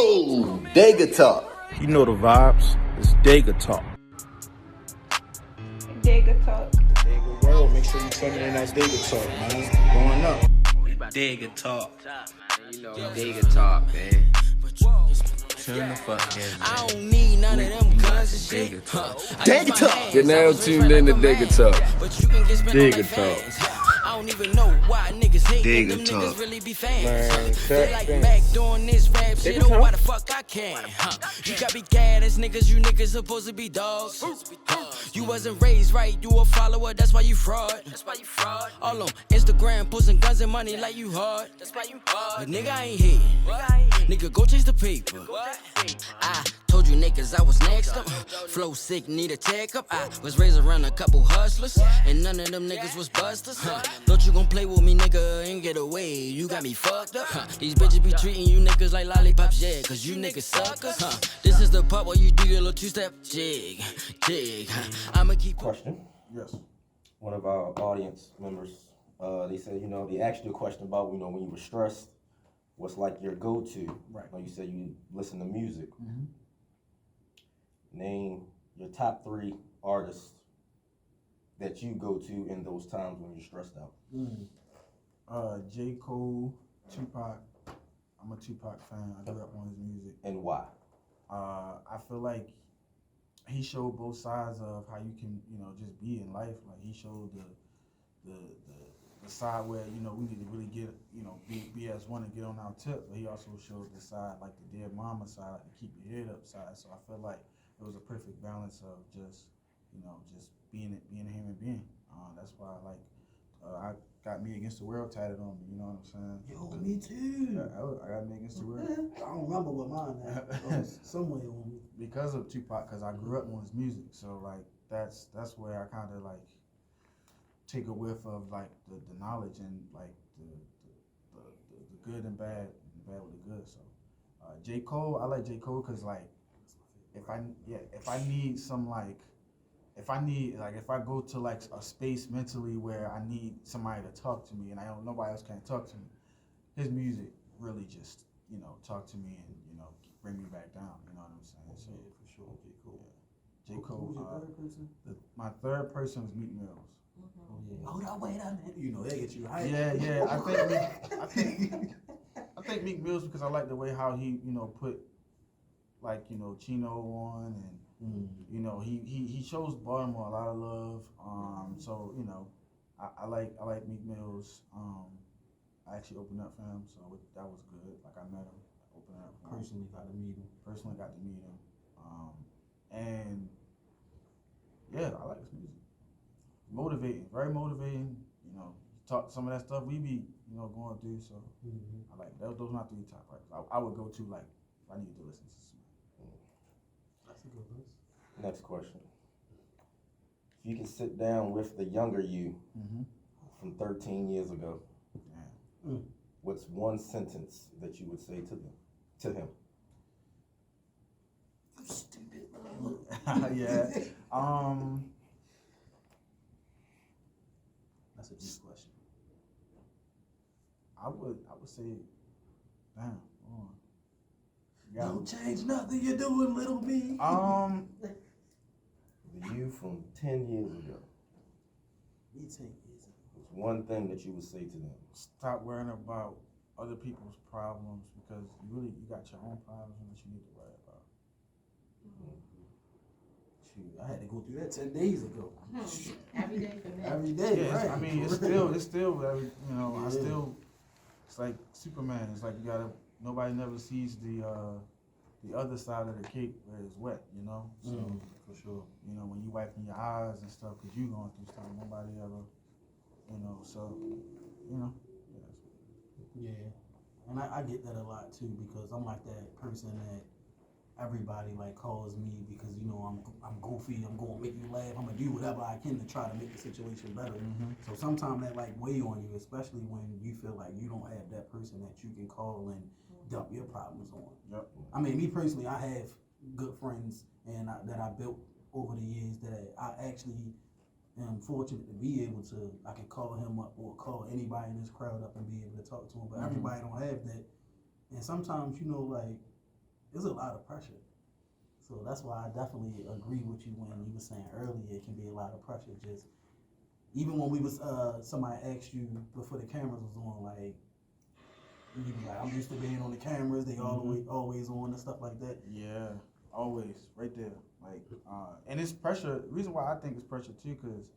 Oh, Dega talk. You know the vibes. It's Dega talk. Dega talk. Dega world. Make sure you turn in that Dega talk, man. Going up. Dega talk. You know, Dega talk, man. Tune the fuck in, man. I don't need none of them guns and shit. Dega talk. You're now tuned in to Dega Talk. Dega talk. I don't even know why niggas hate Dega them talk. niggas really be fans. Man, Feel like that back doing this rap shit, Dega oh why talk. the fuck I can? You got be gad as niggas, you niggas supposed to be dogs. You wasn't raised right, you a follower, that's why you fraud. All on Instagram, posting guns and money like you hard. But nigga, I ain't here. Nigga, go chase the paper. I told you niggas I was next up. Flow sick, need a tech up. I was raised around a couple hustlers, and none of them niggas was busters. Don't you gon' play with me, nigga, and get away. You got me fucked up. These bitches be treating you niggas like lollipops, yeah, cause you niggas suckers. This is the part where you do your little two-step jig. I'ma keep Question. Yes. One of our audience members, they said, they asked you a question about, when you were stressed, what's like your go-to? Right. You said you listen to music. Mm-hmm. Name your top 3 artists that you go to in those times when you're stressed out. J. Cole, Tupac. I'm a Tupac fan. I grew up on his music. And why? I feel like he showed both sides of how you can, just be in life. Like he showed the side where, we need to really get, be as one and get on our tip. But he also showed the side, like the dear mama side, to keep your head up side. So I feel like it was a perfect balance of just, just being a human being. That's why I got Me Against the World tatted on me. You know what I'm saying? Yo, me too. I got Me Against the World. I don't remember what mine is. Somewhere on me. Because of Tupac, because I grew up on his music, so like that's where I kind of like take a whiff of like the knowledge and like the good and bad with the good. So J. Cole, I like J. Cole because like if I need some like if I go to like a space mentally where I need somebody to talk to me and nobody else can talk to me, his music really just talk to me and bring me back down. You know what I'm saying? So Yeah, for sure. J. Cole. J. Cole. Who's your third person? My third person was Meek Mills. Oh yeah. Hold on, wait a minute. They get you hyped. Yeah. I think Meek Mills because I like the way how he put like Chino on and he shows Baltimore a lot of love. So I like Meek Mills. I actually opened up for him, so that was good. Like I met him, opened up. Personally got to meet him. And yeah, I like his music. Motivating, very motivating. Talk some of that stuff we be going through. So I like that. Those are not 3 top artists. I would go to like if I needed to listen to something. That's a good list. Next question. If you can sit down with the younger you from 13 years ago, what's one sentence that you would say to him? You stupid. Yeah. That's a deep question. I would say, damn. Don't change nothing you're doing, little me. The you from 10 years ago. Me 10 years ago. What's one thing that you would say to them? Stop worrying about other people's problems because you got your own problems that you need to worry about. Shoot, I had to go through that 10 days ago. Every day for me. Every day, Yeah, right? I mean, it's still very, I still, it's like Superman. It's like nobody never sees the other side of the cake where it's wet, So, for sure. when you wiping your eyes and stuff, because you going through stuff, nobody ever, so, Yeah, and I get that a lot too because I'm like that person that everybody like calls me because I'm goofy, I'm gonna make you laugh, I'm gonna do whatever I can to try to make the situation better. So sometimes that like weigh on you, especially when you feel like you don't have that person that you can call and dump your problems on. Yep. I mean, me personally, I have good friends that I built over the years that I actually am fortunate to be able to. I can call him up or call anybody in this crowd up and be able to talk to him. But everybody don't have that, and sometimes like it's a lot of pressure. So that's why I definitely agree with you when you were saying earlier it can be a lot of pressure. Just even when we was somebody asked you before the cameras was on, like you be like, I'm used to being on the cameras, they always on and stuff like that. Yeah, always right there. Like, and it's pressure. The reason why I think it's pressure too, because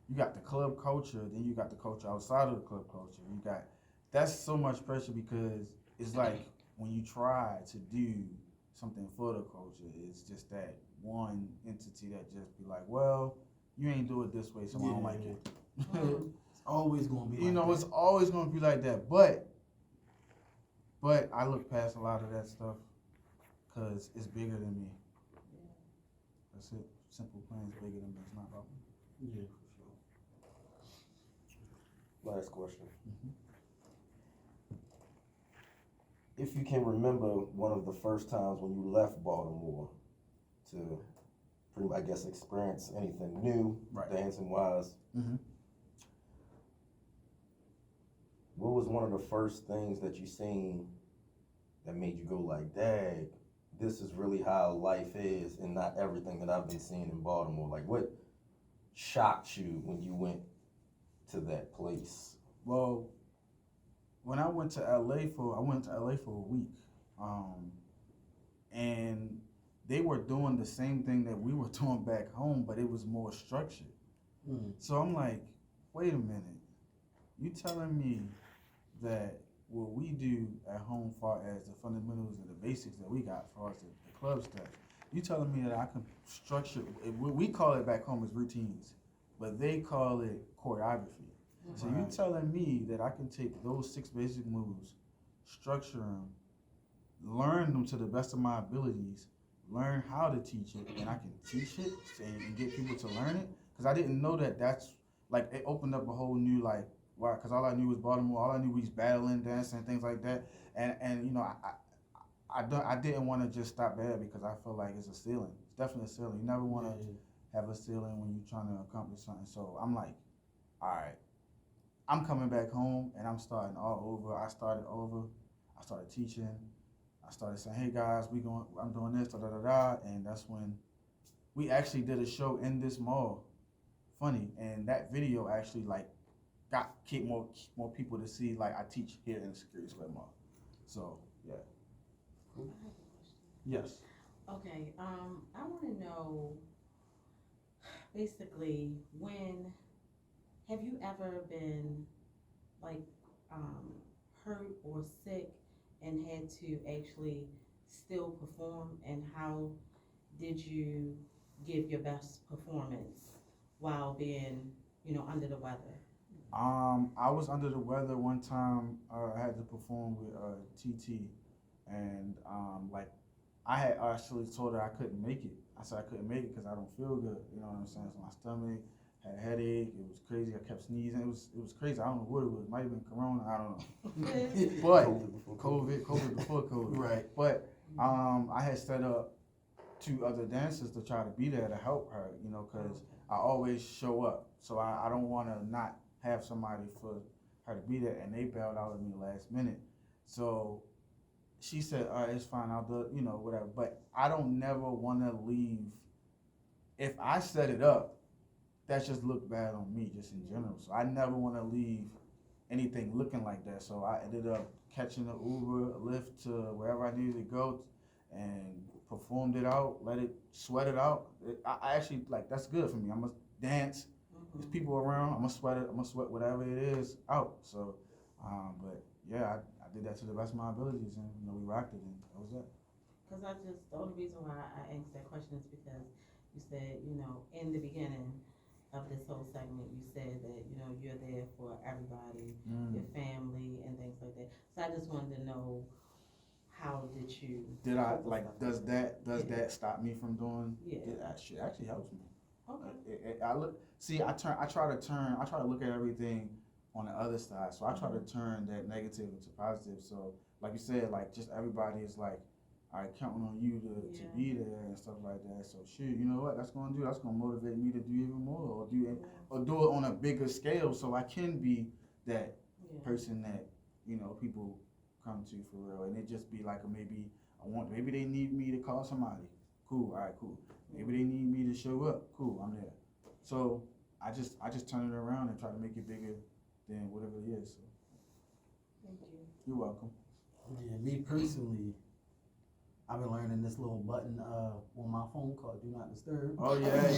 you got the club culture, then you got the culture outside of the club culture. That's so much pressure because it's like when you try to do something for the culture, it's just that one entity that just be like, well, you ain't do it this way, so I don't like it. It's always gonna be. It's always gonna be like that. But I look past a lot of that stuff because it's bigger than me. That's it. Simple, plain, it's bigger than me. It's not about me. Yeah, for sure. Last question. If you can remember one of the first times when you left Baltimore to, I guess, experience anything new, dancing wise, what was one of the first things that you seen that made you go like, dang, this is really how life is and not everything that I've been seeing in Baltimore? Like, what shocked you when you went to that place? Well, when I went to LA for a week, and they were doing the same thing that we were doing back home, but it was more structured. So I'm like, wait a minute, you telling me that what we do at home, far as the fundamentals and the basics that we got, far as the club stuff, you telling me that I can structure? We call it back home as routines, but they call it choreography. So you telling me that I can take those 6 basic moves, structure them, learn them to the best of my abilities, learn how to teach it, and I can teach it and get people to learn it? Because I didn't know that that's, like, it opened up a whole new, like, why? Because all I knew was Baltimore, all I knew was battling, dancing, things like that. And you know, I didn't want to just stop there because I feel like it's a ceiling. It's definitely a ceiling. You never want to have a ceiling when you're trying to accomplish something. So I'm like, all right, I'm coming back home and I'm starting all over. I started over. I started teaching. I started saying, hey guys, I'm doing this, da da da da. And that's when we actually did a show in this mall. Funny. And that video actually got more people to see, like, I teach here in the Security Square Mall. So yeah. I have a question. Yes. Okay, I want to know, basically, have you ever been, like, hurt or sick and had to actually still perform, and how did you give your best performance while being, under the weather? I was under the weather one time. I had to perform with TT, and like, I had actually told her I couldn't make it. I said I couldn't make it because I don't feel good. You know what I'm saying? So my stomach had a headache. It was crazy. I kept sneezing. It was crazy. I don't know what it was. It might have been Corona. I don't know. But COVID before COVID. Right. But I had set up 2 other dancers to try to be there to help her. Because I always show up. So I don't want to not have somebody for her to be there, and they bailed out of me last minute. So she said, all right, it's fine, I'll do it, whatever. But I don't never want to leave. If I set it up, that just looked bad on me, just in general. So I never want to leave anything looking like that. So I ended up catching an Uber, a Lyft to wherever I needed to go, and performed it out, let it sweat it out. I actually, like, that's good for me. I'm gonna dance. There's people around. I'm gonna sweat it. I'm gonna sweat whatever it is out. So, but yeah, I did that to the best of my abilities, and we rocked it, and that was it. Because the only reason why I asked that question is because you said, in the beginning of this whole segment, you said that, you're there for everybody, your family, and things like that. So I just wanted to know, how did you? Did I, like, does that stop me from doing? Yeah. It actually helps me. Okay. I try to look at everything on the other side. So I try to turn that negative into positive. So like you said, like, just everybody is like, all right, counting on you to be there and stuff like that. So shoot, you know what that's gonna do? That's gonna motivate me to do even more, or do it on a bigger scale, so I can be that person that people come to for real, and it just be like maybe maybe they need me to call somebody. Cool, all right, cool. Maybe they need me to show up. Cool, I'm there. So I just turn it around and try to make it bigger than whatever it is. So. Thank you. You're welcome. Yeah, me personally, I've been learning this little button on my phone called Do Not Disturb. Oh yeah.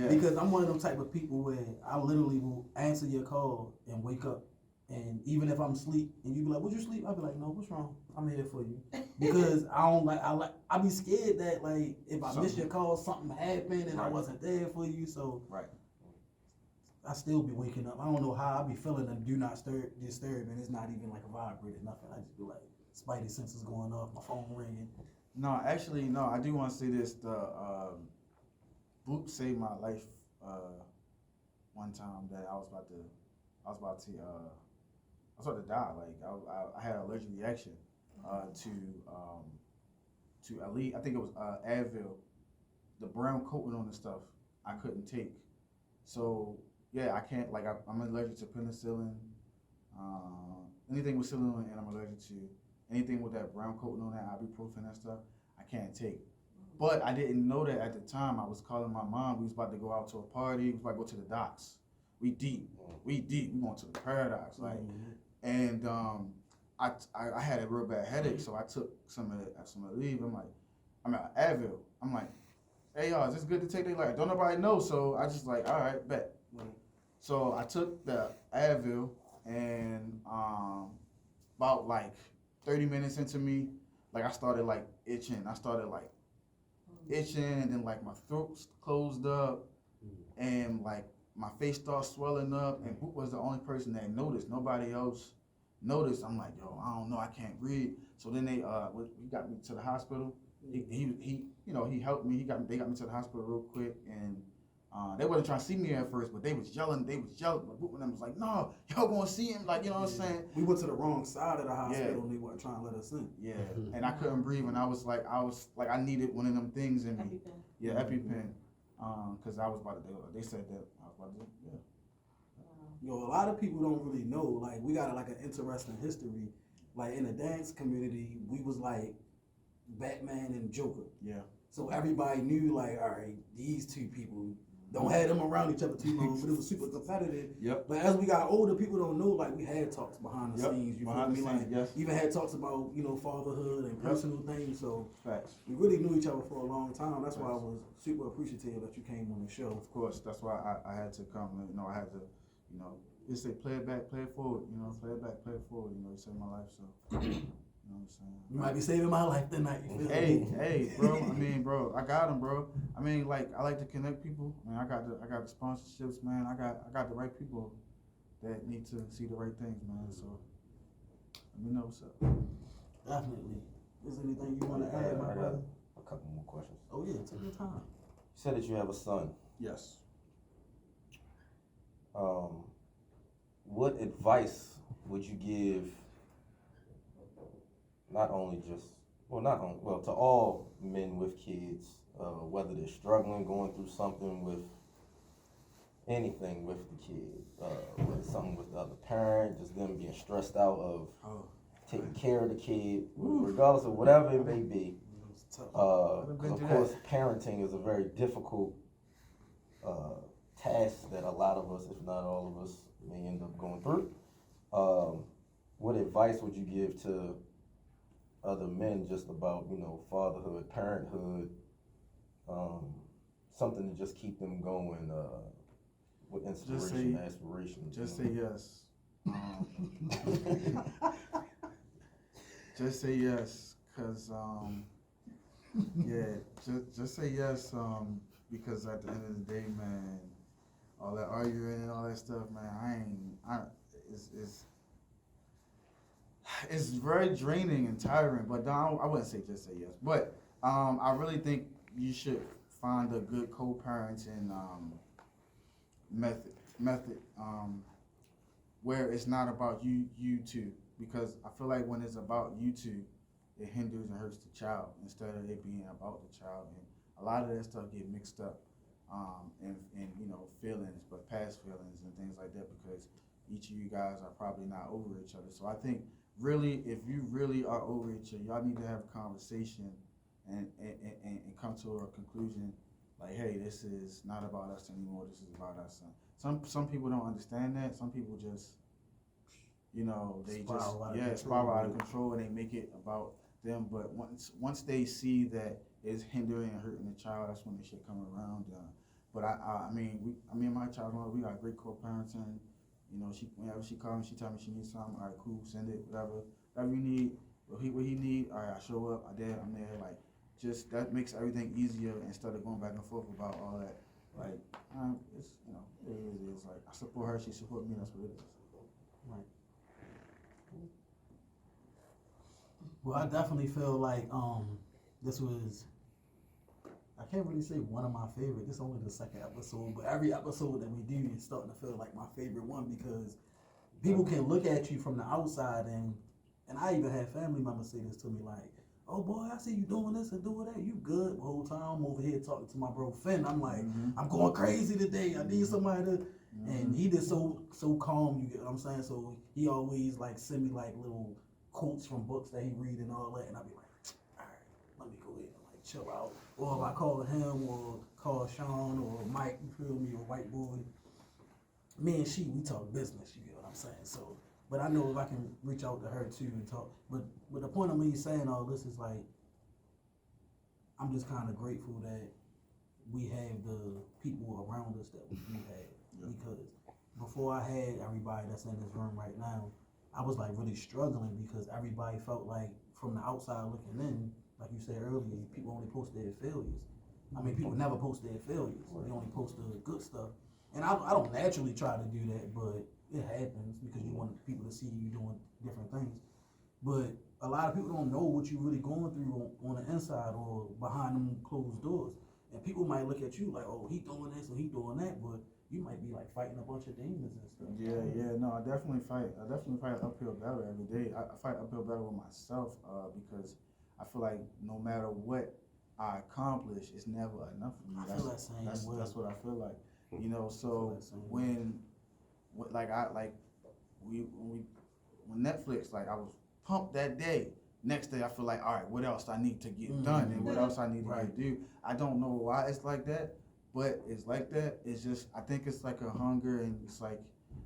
Because I'm one of them type of people where I literally will answer your call and wake up, and even if I'm asleep and you be like, "Would you sleep?" I'll be like, "No, what's wrong? I'm here for you." Because I be scared that like if I miss your call, something happened and I wasn't there for you. So right. I still be waking up. I don't know how I be feeling the Do Not Disturb, and it's not even like a vibrator, nothing. I just be like, spidey senses going off, my phone ringing. No, actually, no. I do want to say this. The Boop saved my life one time that I was about to die. Like I had an allergic reaction to Elite. I think it was Advil. The brown coating on the stuff I couldn't take. So yeah, I can't. Like I'm allergic to penicillin. Anything with penicillin, and I'm allergic to anything with that brown coating on that, ibuprofen and stuff. I can't take. But I didn't know that at the time. I was calling my mom. We was about to go out to a party. We was about to go to the docks. We deep. We going to the Paradox. Like, and I had a real bad headache, so I took some of the leave. I'm at Advil. I'm like, hey y'all, is this good to take? They like, don't nobody know. So I just like, all right, bet. So I took the Advil, and about like 30 minutes into me, like I started like itching. I started like itching, and then like my throat closed up, and like my face started swelling up. And Boop was the only person that noticed. Nobody else noticed. I'm like, yo, I don't know, I can't breathe. So then he got me to the hospital. He helped me. They got me to the hospital real quick, and they wasn't trying to see me at first, but they was yelling. But Boop and them was like, no, y'all gonna see him. Like, you know what I'm saying? We went to the wrong side of the hospital, and they weren't trying to let us in. Yeah, and I couldn't breathe, and I was like, I needed one of them things in me. EpiPen. Yeah, EpiPen. Cause I was about to. They said that I was about to. Yeah. Yo, a lot of people don't really know. Like, we got like an interesting history. Like in the dance community, we was like Batman and Joker. Yeah. So everybody knew, like, all right, these two people, don't have them around each other too long, but it was super competitive. Yep. But as we got older, people don't know, like, we had talks behind the scenes. You behind feel the me? scenes, Like, yes. even had talks about, fatherhood and personal things. So Facts. we really knew each other for a long time. That's why I was super appreciative that you came on the show. Of course, that's why I had to come. I had to, just say play it back, play it forward. Play it back, play it forward. You saved my life, so. You know what I'm saying? You might be saving my life tonight. You feel me? Hey, bro. Bro, I got him, bro. Like, I like to connect people. I got the sponsorships, man. I got the right people that need to see the right things, man. So let me know what's up. Definitely. Is there anything you want to add, my I got brother? a couple more questions. Oh yeah, take your time. You said that you have a son. Yes. What advice would you give? To all men with kids, whether they're struggling, going through something with anything with the kid, with something with the other parent, just them being stressed out of taking care of the kid, regardless of whatever it may be. Because of course, parenting is a very difficult task that a lot of us, if not all of us, may end up going through. What advice would you give to other men just about, fatherhood, parenthood, something to just keep them going, with inspiration, aspiration? Just say yes. Just say yes, cause just say yes, because at the end of the day, man, all that arguing and all that stuff, man, it's very draining and tiring. But I wouldn't say just say yes, but I really think you should find a good co-parenting method where it's not about you two, because I feel like when it's about you two, it hinders and hurts the child instead of it being about the child. And a lot of that stuff get mixed up in feelings, but past feelings and things like that, because each of you guys are probably not over each other. So I think really, if you really are over each other, y'all need to have a conversation and come to a conclusion. Like, hey, this is not about us anymore. This is about our son. Some people don't understand that. Some people just, you know, they spiral out of control and they make it about them. But once they see that it's hindering and hurting the child, that's when they should come around. But I mean, me and my child, we got great co-parenting. You know, whenever she calls me, she tell me she needs something. All right, cool, send it, whatever you need. What he need, all right, I show up. I'm there. Like, just that makes everything easier instead of going back and forth about all that. Like, it's, you know, it is. Like, I support her, she support me. That's what it is. Right. Well, I definitely feel like this was, I can't really say one of my favorite. This is only the second episode, but every episode that we do is starting to feel like my favorite one because people can look at you from the outside and I even had family members say this to me like, oh boy, I see you doing this and doing that. You good the whole time. I'm over here talking to my bro Finn. I'm like, I'm going crazy today. I need somebody to, and he just so calm. You get what I'm saying? So he always like send me like little quotes from books that he read and all that, and I'll be like, all right, let me go ahead and like chill out. Or if I call him or call Sean or Mike, you feel me, or White Boy, me and we talk business. You get what I'm saying? So. But I know if I can reach out to her too and talk. But the point of me saying all this is like, I'm just kind of grateful that we have the people around us that we do have. Yeah. Because before I had everybody that's in this room right now, I was like really struggling because everybody felt like from the outside looking in, like you said earlier, people only post their failures. I mean, people never post their failures. They only post the good stuff. And I don't naturally try to do that, but it happens because you want people to see you doing different things. But a lot of people don't know what you're really going through on the inside or behind them closed doors. And people might look at you like, oh, he doing this or he doing that, but you might be like fighting a bunch of demons and stuff. Yeah, no, I definitely fight an uphill battle every day. I fight uphill battle with myself because I feel like no matter what I accomplish, it's never enough for me. That's what I feel like. You know, so when Netflix, like I was pumped that day. Next day I feel like, all right, what else I need to get done and what else I need to do. I don't know why it's like that, but it's like that. It's just, I think it's like a hunger and it's like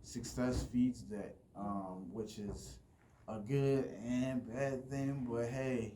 success feeds that, which is a good and bad thing, but hey,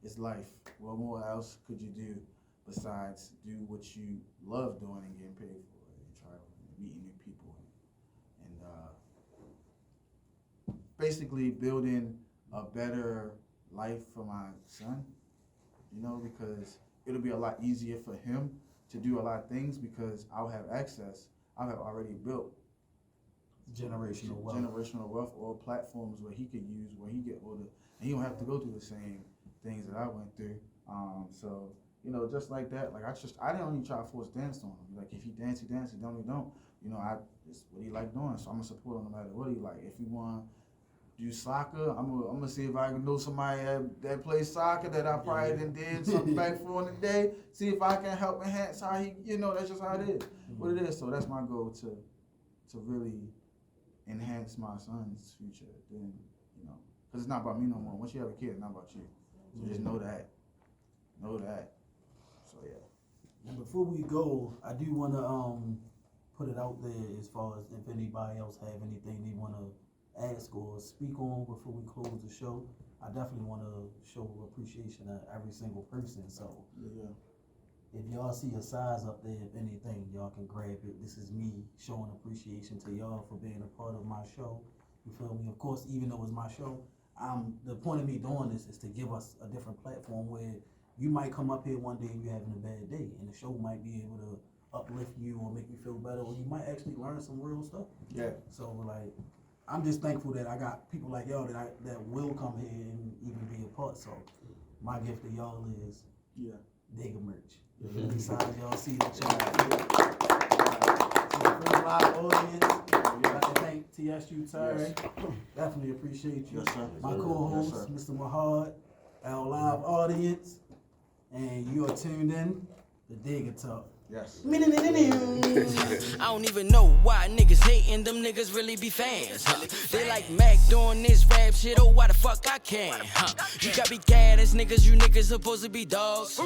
it's life. What more else could you do besides do what you love doing and getting paid for it and traveling and meeting new people and basically building a better life for my son, you know, because it'll be a lot easier for him to do a lot of things because I'll have access. I'll have already built generational wealth or platforms where he could use when he get older, and he don't have to go through the same things that I went through. So, you know, just like that, like I didn't only try to force dance on him. Like if he dance, he don't, he don't. You know, it's what he like doing, so I'm gonna support him no matter what he like. If he want to do soccer, I'm gonna see if I can know somebody that plays soccer that I probably did something back for in the day. See if I can help enhance how he, you know, that's just how it is, what it is. So that's my goal to really enhance my son's future. Then, you know, because it's not about me no more. Once you have a kid, it's not about you. So just know that. So yeah. And before we go, I do want to put it out there as far as if anybody else have anything they want to ask or speak on before we close the show. I definitely want to show appreciation to every single person. So yeah. If y'all see a size up there, if anything, y'all can grab it. This is me showing appreciation to y'all for being a part of my show. You feel me? Of course, even though it's my show, the point of me doing this is to give us a different platform where you might come up here one day and you're having a bad day, and the show might be able to uplift you or make you feel better, or you might actually learn some real stuff. Yeah. So like, I'm just thankful that I got people like y'all that will come here and even be a part. So my gift to y'all is Dega merch. Besides y'all see that y'all to the first live audience, I'd like to thank TSU Terry. Yes. Definitely appreciate you. Yes, sir. My co-host, Mr. Mahad, our live audience, and you are tuned in to Dega Talk. Yes. I don't even know why niggas hating, them niggas really be fans. They like Mac doing this rap shit, oh why the fuck I can't? You got me gas niggas, you niggas supposed to be dogs.